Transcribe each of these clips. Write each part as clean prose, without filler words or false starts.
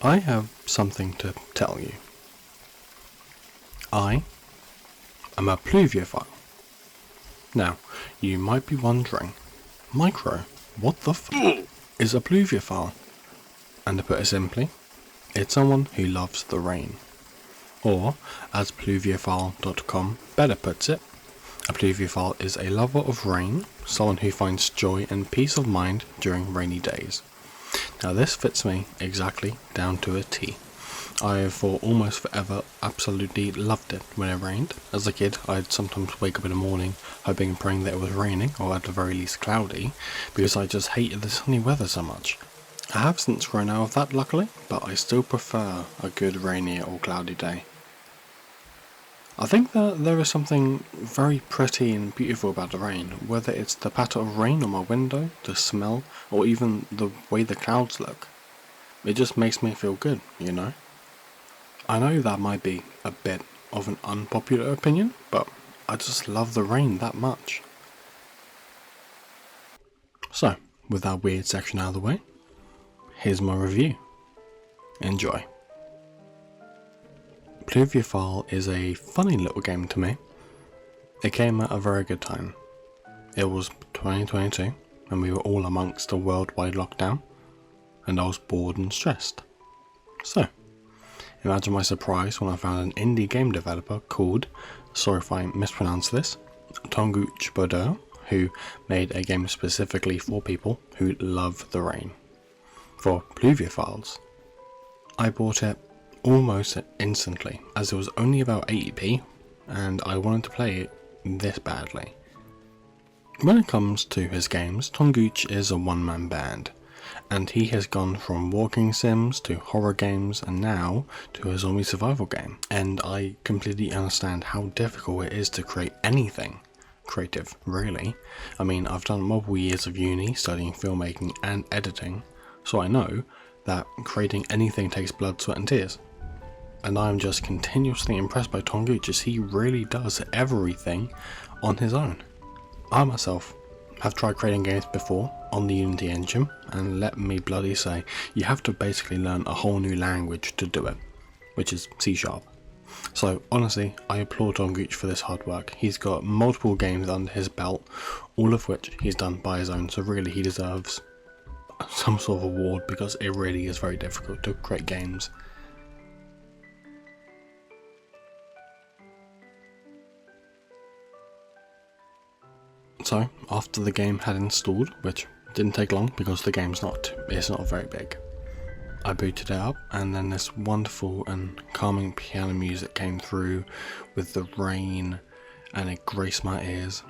I have something to tell you. I am a pluviophile. Now, you might be wondering, Micro, what the is a pluviophile? And to put it simply, it's someone who loves the rain. Or, as pluviophile.com better puts it, a pluviophile is a lover of rain, someone who finds joy and peace of mind during rainy days. Now this fits me exactly down to a T. I have for almost forever absolutely loved it when it rained. As a kid, I'd sometimes wake up in the morning hoping and praying that it was raining, or at the very least cloudy, because I just hated the sunny weather so much. I have since grown out of that luckily, but I still prefer a good rainy or cloudy day. I think that there is something very pretty and beautiful about the rain, whether it's the patter of rain on my window, the smell, or even the way the clouds look. It just makes me feel good, you know? I know that might be a bit of an unpopular opinion, but I just love the rain that much. So, with that weird section out of the way, here's my review. Enjoy. Pluviophile is a funny little game to me. It came at a very good time. It was 2022 and we were all amongst a worldwide lockdown, and I was bored and stressed. So, imagine my surprise when I found an indie game developer called, sorry if I mispronounce this, Tonguch Bordeaux, who made a game specifically for people who love the rain. For Pluviophiles. I bought it almost instantly, as it was only about 80p, and I wanted to play it this badly. When it comes to his games, Tonguch is a one-man band, and he has gone from walking sims to horror games and now to a zombie survival game, and I completely understand how difficult it is to create anything creative, really. I mean, I've done multiple years of uni studying filmmaking and editing, so I know that creating anything takes blood, sweat and tears. And I'm just continuously impressed by Tonguch as he really does everything on his own. I myself have tried creating games before on the Unity engine, and let me bloody say, you have to basically learn a whole new language to do it, which is C#. So honestly, I applaud Tonguch for this hard work. He's got multiple games under his belt, all of which he's done by his own, so really he deserves some sort of award, because it really is very difficult to create games. So after the game had installed, which didn't take long because the game's not very big, I booted it up, and then this wonderful and calming piano music came through with the rain, and it graced my ears.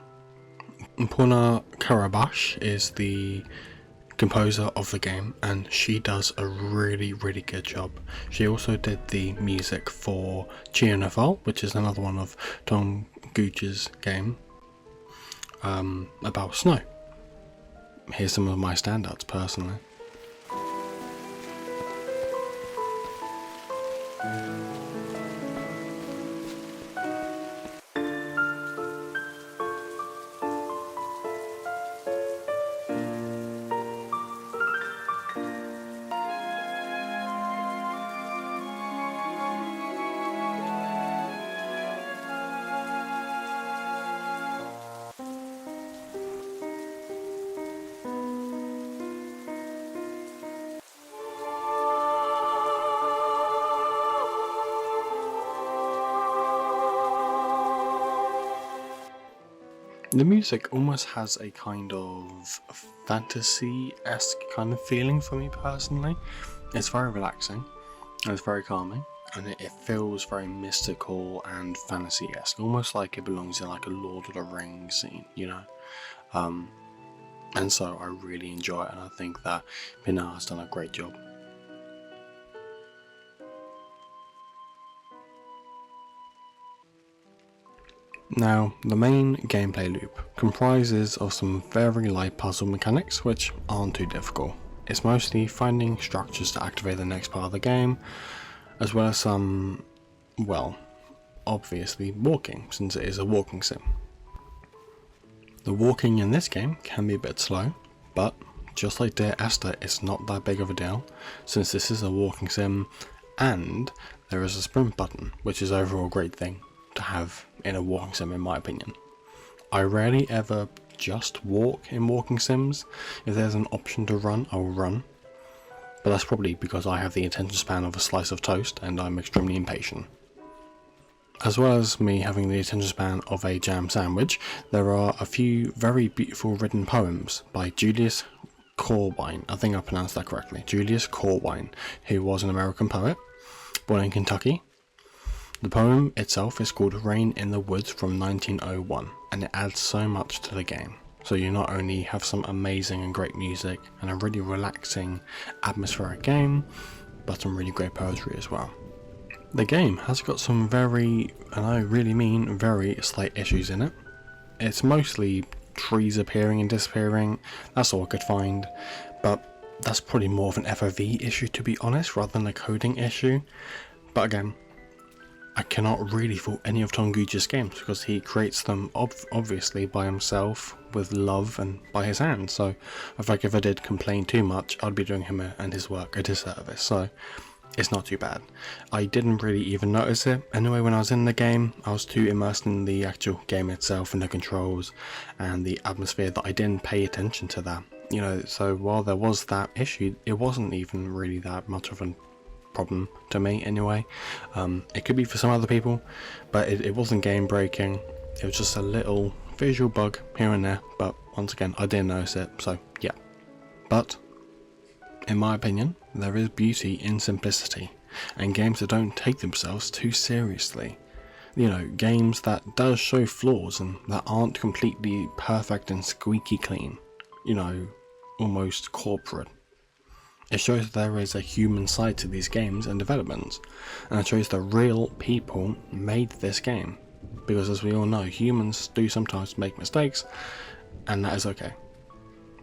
Puna Karabash is the composer of the game, and she does a really good job. She also did the music for Pluviophile, which is another one of Tonguch's game about snow. Here's some of my standouts personally. The music almost has a kind of fantasy-esque kind of feeling for me personally. It's very relaxing, and it's very calming, and it feels very mystical and fantasy-esque, almost like it belongs in like a Lord of the Rings scene, you know? And so I really enjoy it, and I think that Pinar has done a great job. Now, the main gameplay loop comprises of some very light puzzle mechanics which aren't too difficult. It's mostly finding structures to activate the next part of the game, as well as some, well, obviously walking, since it is a walking sim. The walking in this game can be a bit slow, but just like Dear Esther, it's not that big of a deal, since this is a walking sim, and there is a sprint button, which is overall a great thing to have in a walking sim in my opinion. I rarely ever just walk in walking sims. If there's an option to run, I'll run. But that's probably because I have the attention span of a slice of toast and I'm extremely impatient. As well as me having the attention span of a jam sandwich, there are a few very beautiful written poems by Julius Corwine, I think I pronounced that correctly, Julius Corwine, who was an American poet, born in Kentucky. The poem itself is called Rain in the Woods from 1901, and it adds so much to the game. So you not only have some amazing and great music and a really relaxing atmospheric game, but some really great poetry as well. The game has got some very, and I really mean very, slight issues in it. It's mostly trees appearing and disappearing, that's all I could find, but that's probably more of an FOV issue to be honest, rather than a coding issue. But again, I cannot really fault any of Tonguchi's games because he creates them obviously by himself with love and by his hand, so I feel like if I did complain too much I'd be doing him and his work a disservice, so it's not too bad. I didn't really even notice it anyway when I was in the game. I was too immersed in the actual game itself and the controls and the atmosphere that I didn't pay attention to that, you know. So while there was that issue, it wasn't even really that much of a problem to me anyway. It could be for some other people, but it wasn't game breaking. It was just a little visual bug here and there, but once again I didn't notice it, so yeah. But in my opinion, there is beauty in simplicity and games that don't take themselves too seriously. You know, games that does show flaws and that aren't completely perfect and squeaky clean, you know, almost corporate. It shows there is a human side to these games and developments, and it shows that real people made this game, because as we all know, humans do sometimes make mistakes, and that is okay.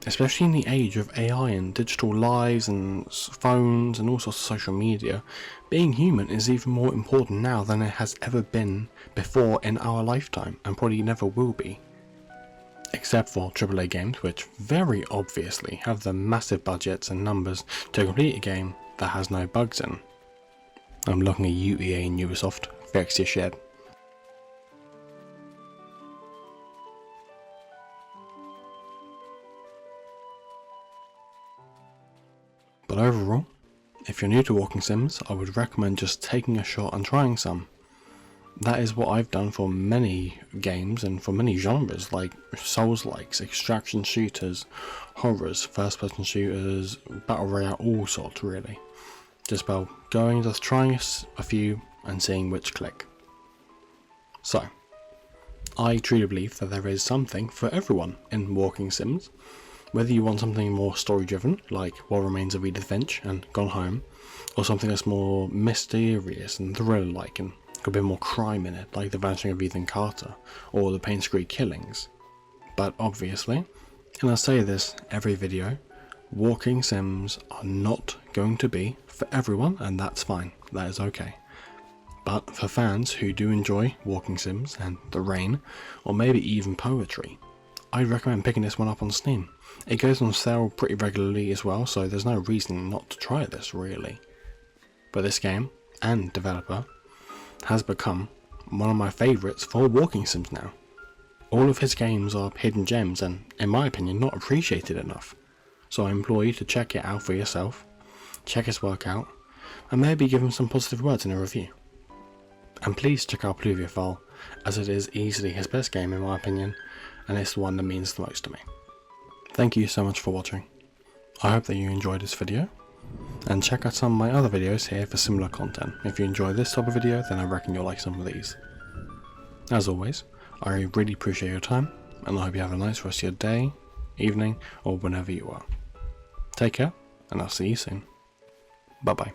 Especially in the age of AI and digital lives and phones and all sorts of social media, being human is even more important now than it has ever been before in our lifetime, and probably never will be. Except for AAA games, which very obviously have the massive budgets and numbers to complete a game that has no bugs in. I'm looking at you, EA and Ubisoft, fix your shit. But overall, if you're new to walking sims, I would recommend just taking a shot and trying some. That is what I've done for many games and for many genres like Souls-likes, extraction shooters, horrors, first-person shooters, battle royale, all sorts really. Just by going, just trying a few and seeing which click. So, I truly believe that there is something for everyone in walking sims. Whether you want something more story-driven, like What Remains of Edith Finch and Gone Home, or something that's more mysterious and thriller-like and got a bit more crime in it, like The Vanishing of Ethan Carter, or The Payne Street Killings. But obviously, and I say this every video, walking sims are not going to be for everyone, and that's fine, that is okay. But for fans who do enjoy walking sims and the rain, or maybe even poetry, I'd recommend picking this one up on Steam. It goes on sale pretty regularly as well, so there's no reason not to try this really. But this game, and developer, has become one of my favourites for walking sims now. All of his games are hidden gems and, in my opinion, not appreciated enough. So I implore you to check it out for yourself, check his work out, and maybe give him some positive words in a review. And please check out Pluviophile, as it is easily his best game in my opinion, and it's the one that means the most to me. Thank you so much for watching. I hope that you enjoyed this video, and check out some of my other videos here for similar content. If you enjoy this type of video, then I reckon you'll like some of these. As always, I really appreciate your time, and I hope you have a nice rest of your day, evening, or whenever you are. Take care, and I'll see you soon. Bye bye.